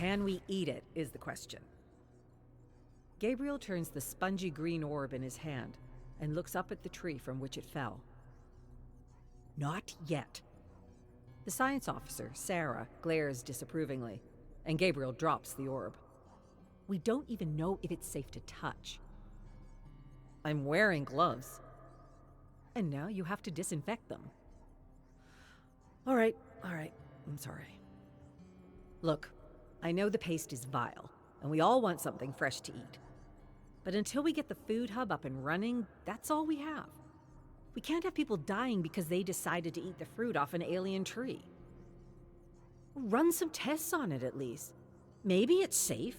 Can we eat it, is the question. Gabriel turns the spongy green orb in his hand and looks up at the tree from which it fell. Not yet. The science officer, Sarah, glares disapprovingly, and Gabriel drops the orb. We don't even know if it's safe to touch. I'm wearing gloves. And now you have to disinfect them. All right, I'm sorry. Look, I know the paste is vile, and we all want something fresh to eat. But until we get the food hub up and running, that's all we have. We can't have people dying because they decided to eat the fruit off an alien tree. Run some tests on it at least. Maybe it's safe.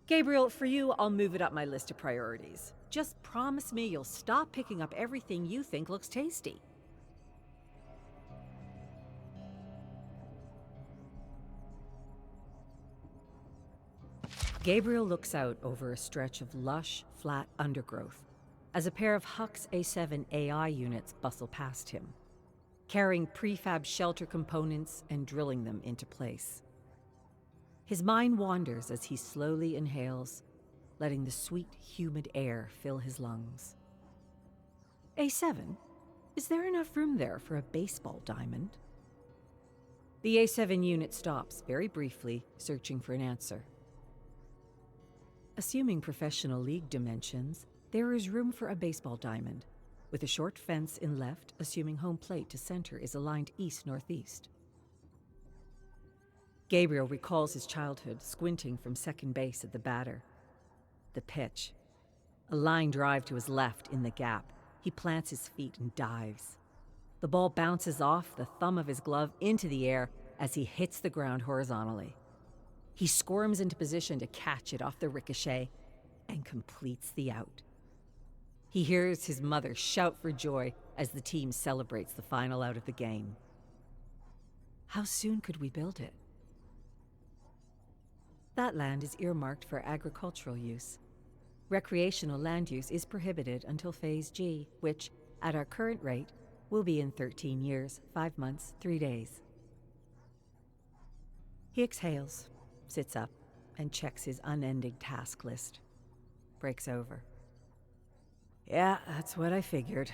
Gabriel, for you, I'll move it up my list of priorities. Just promise me you'll stop picking up everything you think looks tasty. Gabriel looks out over a stretch of lush, flat undergrowth as a pair of Huck's A7 AI units bustle past him, carrying prefab shelter components and drilling them into place. His mind wanders as he slowly inhales, letting the sweet, humid air fill his lungs. A7? Is there enough room there for a baseball diamond? The A7 unit stops very briefly, searching for an answer. Assuming professional league dimensions, there is room for a baseball diamond, with a short fence in left, assuming home plate to center is aligned east-northeast. Gabriel recalls his childhood, squinting from second base at the batter. The pitch. A line drive to his left in the gap. He plants his feet and dives. The ball bounces off the thumb of his glove into the air as he hits the ground horizontally. He squirms into position to catch it off the ricochet and completes the out. He hears his mother shout for joy as the team celebrates the final out of the game. How soon could we build it? That land is earmarked for agricultural use. Recreational land use is prohibited until Phase G, which, at our current rate, will be in 13 years, 5 months, 3 days. He exhales, sits up, and checks his unending task list. Breaks over. Yeah, that's what I figured.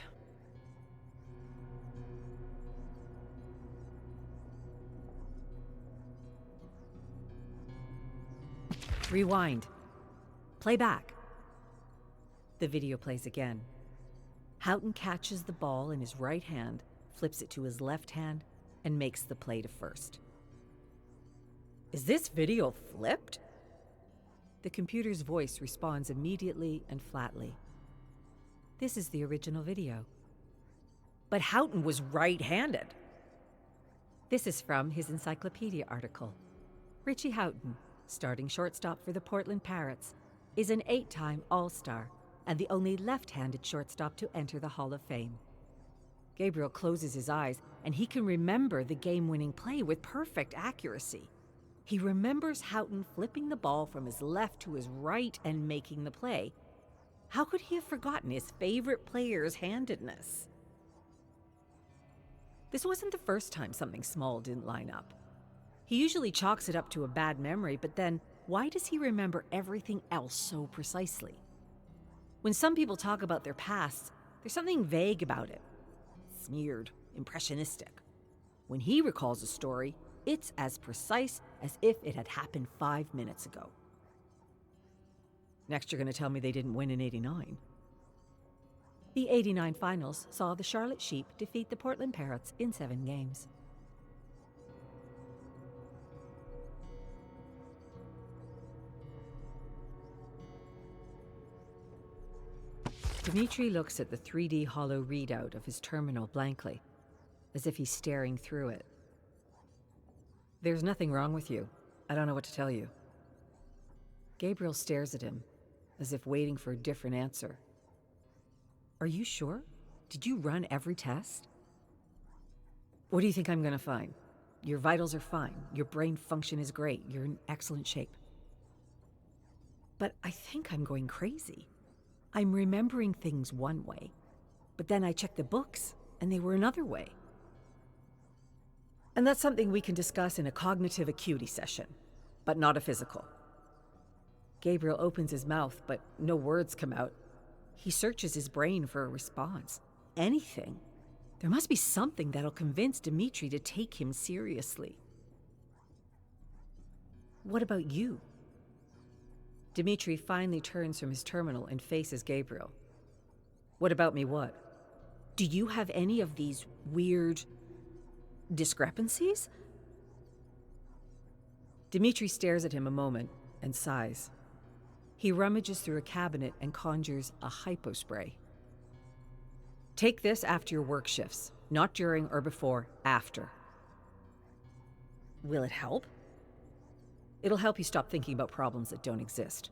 Rewind. Play back. The video plays again. Houghton catches the ball in his right hand, flips it to his left hand, and makes the play to first. Is this video flipped? The computer's voice responds immediately and flatly. This is the original video. But Houghton was right-handed. This is from his encyclopedia article. Richie Houghton, starting shortstop for the Portland Pirates, is an 8-time All-Star and the only left-handed shortstop to enter the Hall of Fame. Gabriel closes his eyes, and he can remember the game-winning play with perfect accuracy. He remembers Houghton flipping the ball from his left to his right and making the play. How could he have forgotten his favorite player's handedness? This wasn't the first time something small didn't line up. He usually chalks it up to a bad memory, but then why does he remember everything else so precisely? When some people talk about their pasts, there's something vague about it. Smeared, impressionistic. When he recalls a story, it's as precise as if it had happened 5 minutes ago. Next, you're going to tell me they didn't win in '89. The '89 finals saw the Charlotte Sheep defeat the Portland Pirates in 7 games. Dmitri looks at the 3D hollow readout of his terminal blankly, as if he's staring through it. There's nothing wrong with you. I don't know what to tell you. Gabriel stares at him, as if waiting for a different answer. Are you sure? Did you run every test? What do you think I'm going to find? Your vitals are fine. Your brain function is great. You're in excellent shape. But I think I'm going crazy. I'm remembering things one way, but then I checked the books, and they were another way. And that's something we can discuss in a cognitive acuity session. but not a physical. Gabriel opens his mouth, but no words come out. He searches his brain for a response. Anything. There must be something that'll convince Dmitri to take him seriously. What about you? Dmitri finally turns from his terminal and faces Gabriel. What about me what? Do you have any of these weird discrepancies? Dmitri stares at him a moment and sighs. He rummages through a cabinet and conjures a hypospray. Take this after your work shifts, not during or before, after. Will it help? It'll help you stop thinking about problems that don't exist.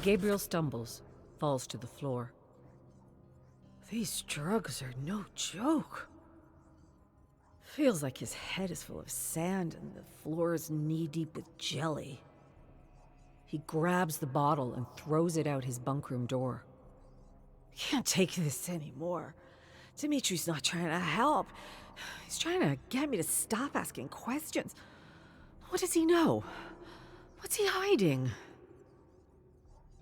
Gabriel stumbles, falls to the floor. These drugs are no joke. Feels like his head is full of sand and the floor is knee-deep with jelly. He grabs the bottle and throws it out his bunkroom door. Can't take this anymore. Dimitri's not trying to help. He's trying to get me to stop asking questions. What does he know? What's he hiding?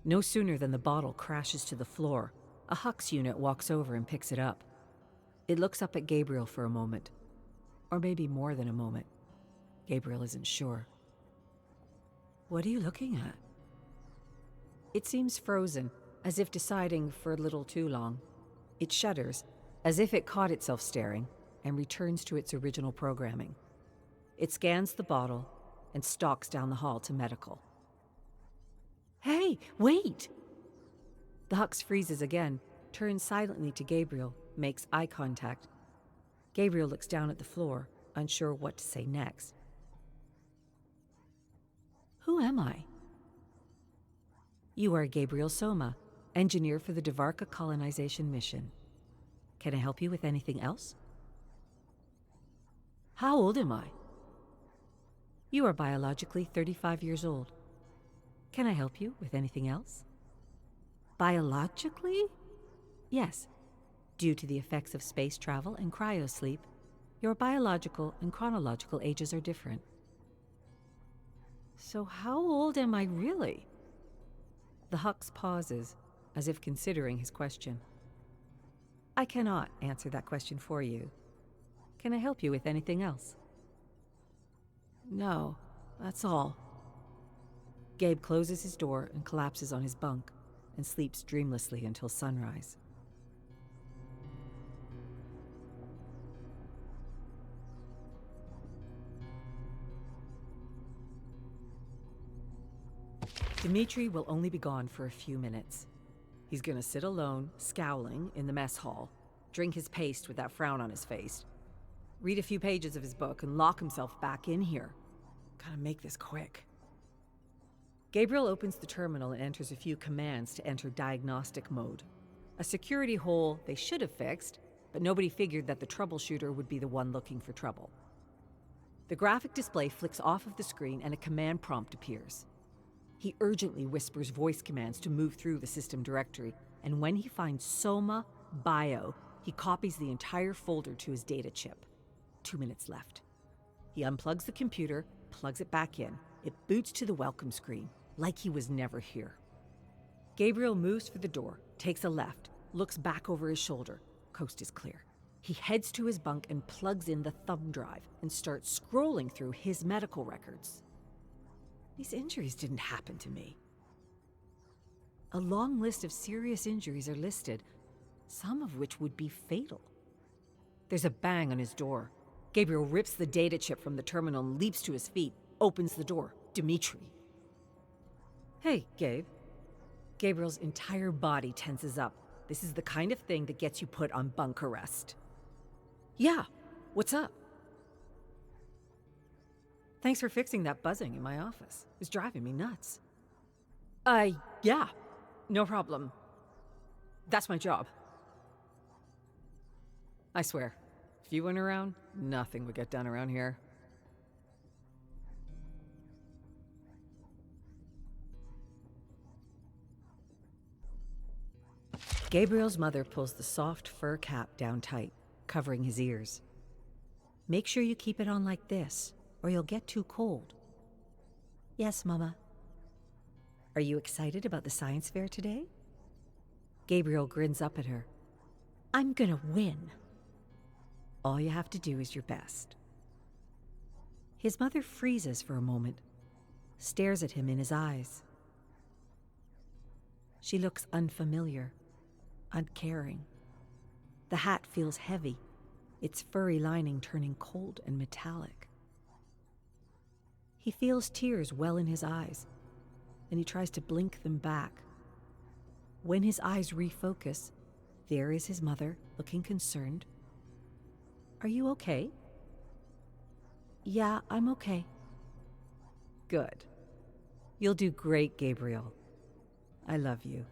No sooner than the bottle crashes to the floor, a Hux unit walks over and picks it up. It looks up at Gabriel for a moment. Or maybe more than a moment. Gabriel isn't sure. What are you looking at? It seems frozen, as if deciding for a little too long. It shudders, as if it caught itself staring, and returns to its original programming. It scans the bottle and stalks down the hall to medical. Hey, wait! The Hux freezes again, turns silently to Gabriel, makes eye contact. Gabriel looks down at the floor, unsure what to say next. Who am I? You are Gabriel Soma, engineer for the Dvarka colonization mission. Can I help you with anything else? How old am I? You are biologically 35 years old. Can I help you with anything else? Biologically? Yes. Due to the effects of space travel and cryosleep, your biological and chronological ages are different. So how old am I really? The Hux pauses, as if considering his question. I cannot answer that question for you. Can I help you with anything else? No, that's all. Gabe closes his door and collapses on his bunk and sleeps dreamlessly until sunrise. Dmitri will only be gone for a few minutes. He's gonna sit alone, scowling, in the mess hall, drink his paste with that frown on his face, read a few pages of his book, and lock himself back in here. Gotta make this quick. Gabriel opens the terminal and enters a few commands to enter diagnostic mode. A security hole they should have fixed, but nobody figured that the troubleshooter would be the one looking for trouble. The graphic display flicks off of the screen and a command prompt appears. He urgently whispers voice commands to move through the system directory, and when he finds Soma Bio, he copies the entire folder to his data chip. 2 minutes left. He unplugs the computer, plugs it back in. It boots to the welcome screen, like he was never here. Gabriel moves for the door, takes a left, looks back over his shoulder. Coast is clear. He heads to his bunk and plugs in the thumb drive and starts scrolling through his medical records. These injuries didn't happen to me. A long list of serious injuries are listed, some of which would be fatal. There's a bang on his door. Gabriel rips the data chip from the terminal and leaps to his feet, opens the door. Dmitri. Hey, Gabe. Gabriel's entire body tenses up. This is the kind of thing that gets you put on bunk arrest. Yeah, what's up? Thanks for fixing that buzzing in my office. It was driving me nuts. Yeah, no problem. That's my job. I swear, if you weren't around, nothing would get done around here. Gabriel's mother pulls the soft fur cap down tight, covering his ears. Make sure you keep it on like this, or you'll get too cold. Yes, Mama. Are you excited about the science fair today? Gabriel grins up at her. I'm gonna win. All you have to do is your best. His mother freezes for a moment, stares at him in his eyes. She looks unfamiliar, uncaring. The hat feels heavy, its furry lining turning cold and metallic. He feels tears well in his eyes, and he tries to blink them back. When his eyes refocus, there is his mother, looking concerned. Are you okay? Yeah, I'm okay. Good. You'll do great, Gabriel. I love you.